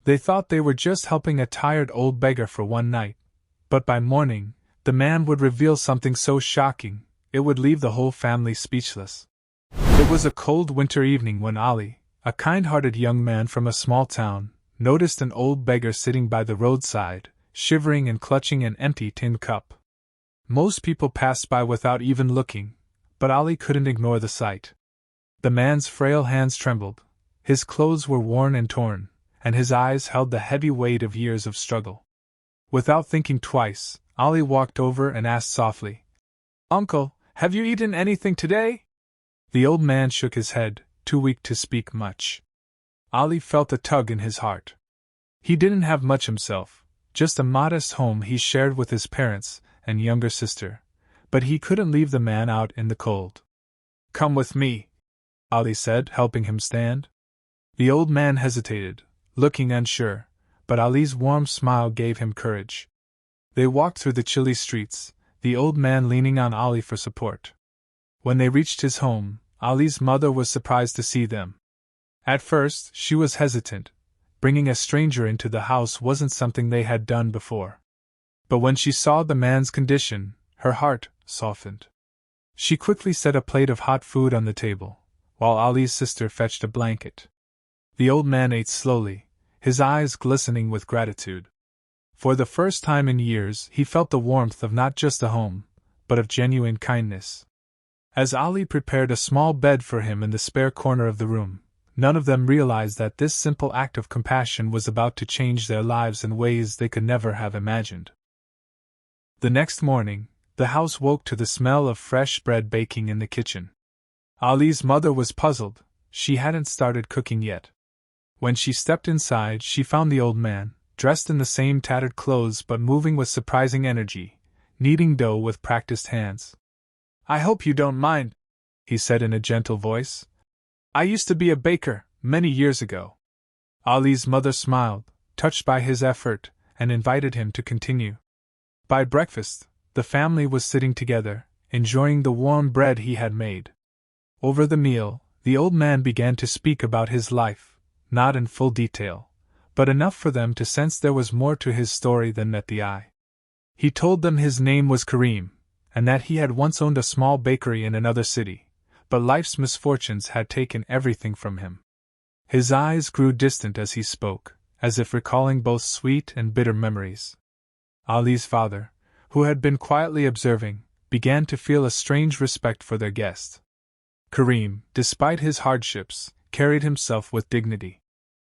They thought they were just helping a tired old beggar for one night, but by morning, the man would reveal something so shocking, it would leave the whole family speechless. It was a cold winter evening when Ali, a kind-hearted young man from a small town, noticed an old beggar sitting by the roadside, shivering and clutching an empty tin cup. Most people passed by without even looking, but Ali couldn't ignore the sight. The man's frail hands trembled, his clothes were worn and torn, and his eyes held the heavy weight of years of struggle. Without thinking twice, Ali walked over and asked softly, "Uncle, have you eaten anything today?" The old man shook his head, too weak to speak much. Ali felt a tug in his heart. He didn't have much himself, just a modest home he shared with his parents and younger sister, but he couldn't leave the man out in the cold. "Come with me," Ali said, helping him stand. The old man hesitated, looking unsure, but Ali's warm smile gave him courage. They walked through the chilly streets, the old man leaning on Ali for support. When they reached his home, Ali's mother was surprised to see them. At first, she was hesitant. Bringing a stranger into the house wasn't something they had done before. But when she saw the man's condition, her heart softened. She quickly set a plate of hot food on the table, while Ali's sister fetched a blanket. The old man ate slowly, his eyes glistening with gratitude. For the first time in years, he felt the warmth of not just a home, but of genuine kindness. As Ali prepared a small bed for him in the spare corner of the room, none of them realized that this simple act of compassion was about to change their lives in ways they could never have imagined. The next morning, the house woke to the smell of fresh bread baking in the kitchen. Ali's mother was puzzled, she hadn't started cooking yet. When she stepped inside, she found the old man, dressed in the same tattered clothes but moving with surprising energy, kneading dough with practiced hands. "I hope you don't mind," he said in a gentle voice. "I used to be a baker, many years ago." Ali's mother smiled, touched by his effort, and invited him to continue. By breakfast, the family was sitting together, enjoying the warm bread he had made. Over the meal, the old man began to speak about his life, not in full detail, but enough for them to sense there was more to his story than met the eye. He told them his name was Kareem, and that he had once owned a small bakery in another city, but life's misfortunes had taken everything from him. His eyes grew distant as he spoke, as if recalling both sweet and bitter memories. Ali's father, who had been quietly observing, began to feel a strange respect for their guest. Kareem, despite his hardships, carried himself with dignity.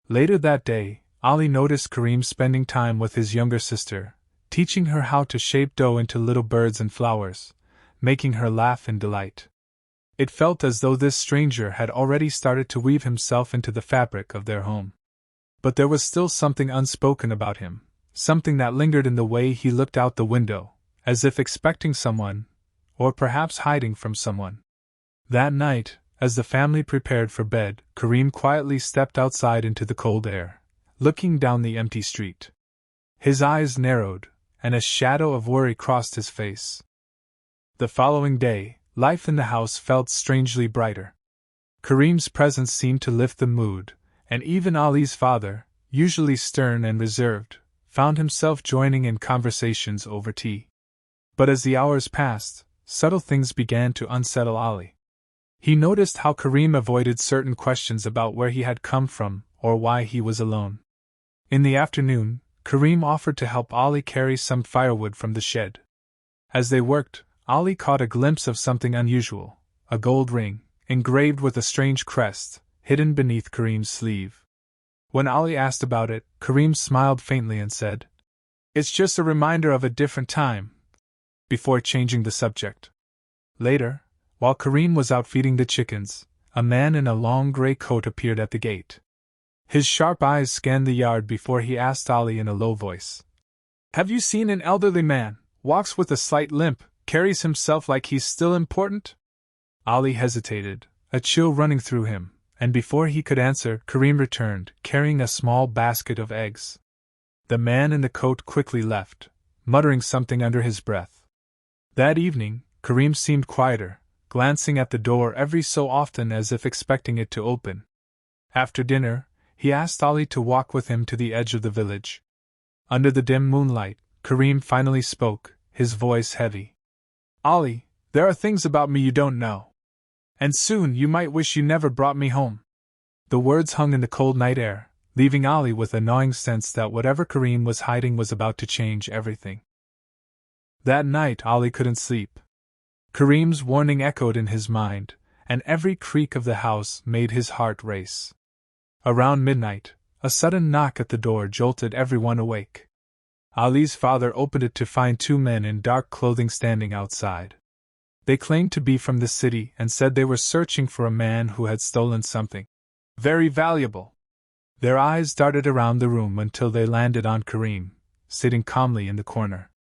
Later that day, Ali noticed Kareem spending time with his younger sister, teaching her how to shape dough into little birds and flowers, making her laugh in delight. It felt as though this stranger had already started to weave himself into the fabric of their home. But there was still something unspoken about him, something that lingered in the way he looked out the window, as if expecting someone, or perhaps hiding from someone. That night, as the family prepared for bed, Kareem quietly stepped outside into the cold air, looking down the empty street. His eyes narrowed, and a shadow of worry crossed his face. The following day, life in the house felt strangely brighter. Kareem's presence seemed to lift the mood, and even Ali's father, usually stern and reserved, found himself joining in conversations over tea. But as the hours passed, subtle things began to unsettle Ali. He noticed how Kareem avoided certain questions about where he had come from or why he was alone. In the afternoon, Kareem offered to help Ali carry some firewood from the shed. As they worked, Ali caught a glimpse of something unusual, a gold ring, engraved with a strange crest, hidden beneath Kareem's sleeve. When Ali asked about it, Kareem smiled faintly and said, "It's just a reminder of a different time," before changing the subject. Later, while Kareem was out feeding the chickens, a man in a long gray coat appeared at the gate. His sharp eyes scanned the yard before he asked Ali in a low voice, "Have you seen an elderly man, walks with a slight limp, carries himself like he's still important?" Ali hesitated, a chill running through him, and before he could answer, Kareem returned, carrying a small basket of eggs. The man in the coat quickly left, muttering something under his breath. That evening, Kareem seemed quieter, glancing at the door every so often as if expecting it to open. After dinner, He asked Ali to walk with him to the edge of the village. Under the dim moonlight, Kareem finally spoke, his voice heavy. Ali, there are things about me you don't know. And soon you might wish you never brought me home. The words hung in the cold night air, leaving Ali with a gnawing sense that whatever Kareem was hiding was about to change everything. That night Ali couldn't sleep. Kareem's warning echoed in his mind, and every creak of the house made his heart race. Around midnight, a sudden knock at the door jolted everyone awake. Ali's father opened it to find two men in dark clothing standing outside. They claimed to be from the city and said they were searching for a man who had stolen something very valuable. Their eyes darted around the room until they landed on Kareem, sitting calmly in the corner.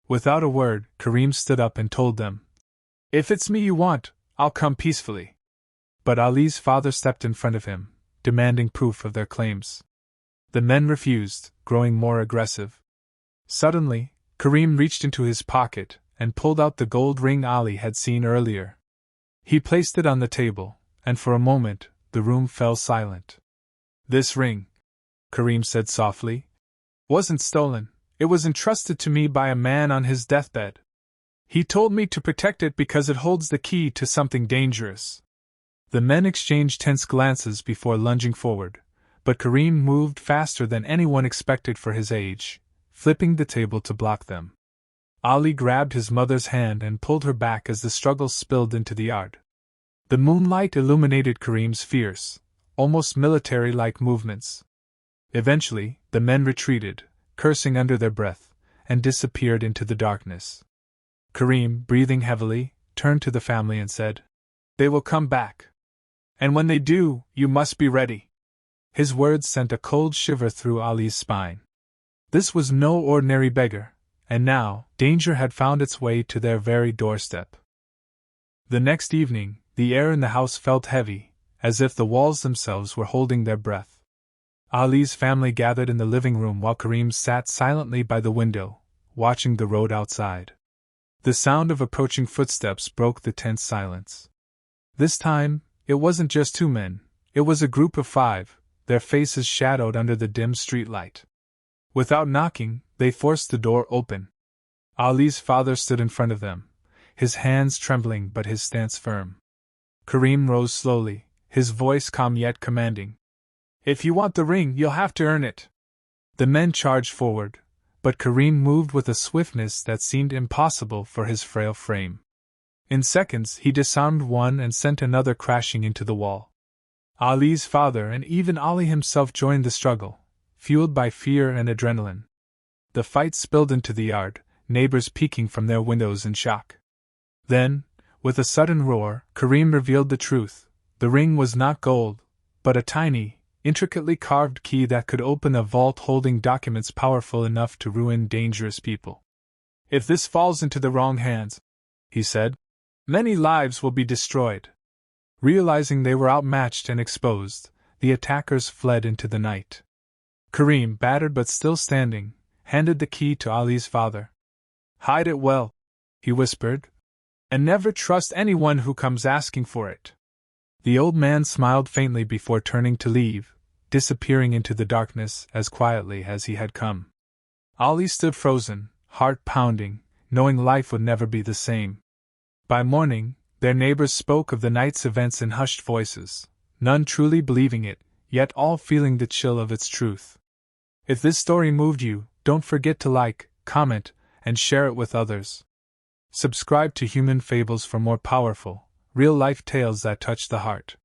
Without a word, Kareem stood up and told them, "If it's me you want, I'll come peacefully." But Ali's father stepped in front of him, demanding proof of their claims. The men refused, growing more aggressive. Suddenly, Kareem reached into his pocket and pulled out the gold ring Ali had seen earlier. He placed it on the table, and for a moment, the room fell silent. "This ring," Kareem said softly, "wasn't stolen. It was entrusted to me by a man on his deathbed. He told me to protect it because it holds the key to something dangerous." The men exchanged tense glances before lunging forward, but Kareem moved faster than anyone expected for his age, flipping the table to block them. Ali grabbed his mother's hand and pulled her back as the struggle spilled into the yard. The moonlight illuminated Kareem's fierce, almost military-like movements. Eventually, the men retreated, cursing under their breath, and disappeared into the darkness. Kareem, breathing heavily, turned to the family and said, "They will come back. And when they do, you must be ready." His words sent a cold shiver through Ali's spine. This was no ordinary beggar, and now, danger had found its way to their very doorstep. The next evening, the air in the house felt heavy, as if the walls themselves were holding their breath. Ali's family gathered in the living room while Kareem sat silently by the window, watching the road outside. The sound of approaching footsteps broke the tense silence. This time, it wasn't just two men, it was a group of 5, their faces shadowed under the dim streetlight. Without knocking, they forced the door open. Ali's father stood in front of them, his hands trembling but his stance firm. Kareem rose slowly, his voice calm yet commanding. "If you want the ring, you'll have to earn it." The men charged forward, but Kareem moved with a swiftness that seemed impossible for his frail frame. In seconds, he disarmed one and sent another crashing into the wall. Ali's father and even Ali himself joined the struggle, fueled by fear and adrenaline. The fight spilled into the yard, neighbors peeking from their windows in shock. Then, with a sudden roar, Kareem revealed the truth. The ring was not gold, but a tiny, intricately carved key that could open a vault holding documents powerful enough to ruin dangerous people. "If this falls into the wrong hands," he said, "many lives will be destroyed." Realizing they were outmatched and exposed, the attackers fled into the night. Kareem, battered but still standing, handed the key to Ali's father. "Hide it well," he whispered, "and never trust anyone who comes asking for it." The old man smiled faintly before turning to leave, disappearing into the darkness as quietly as he had come. Ali stood frozen, heart pounding, knowing life would never be the same. By morning, their neighbors spoke of the night's events in hushed voices, none truly believing it, yet all feeling the chill of its truth. If this story moved you, don't forget to like, comment, and share it with others. Subscribe to Human Fables for more powerful, real-life tales that touch the heart.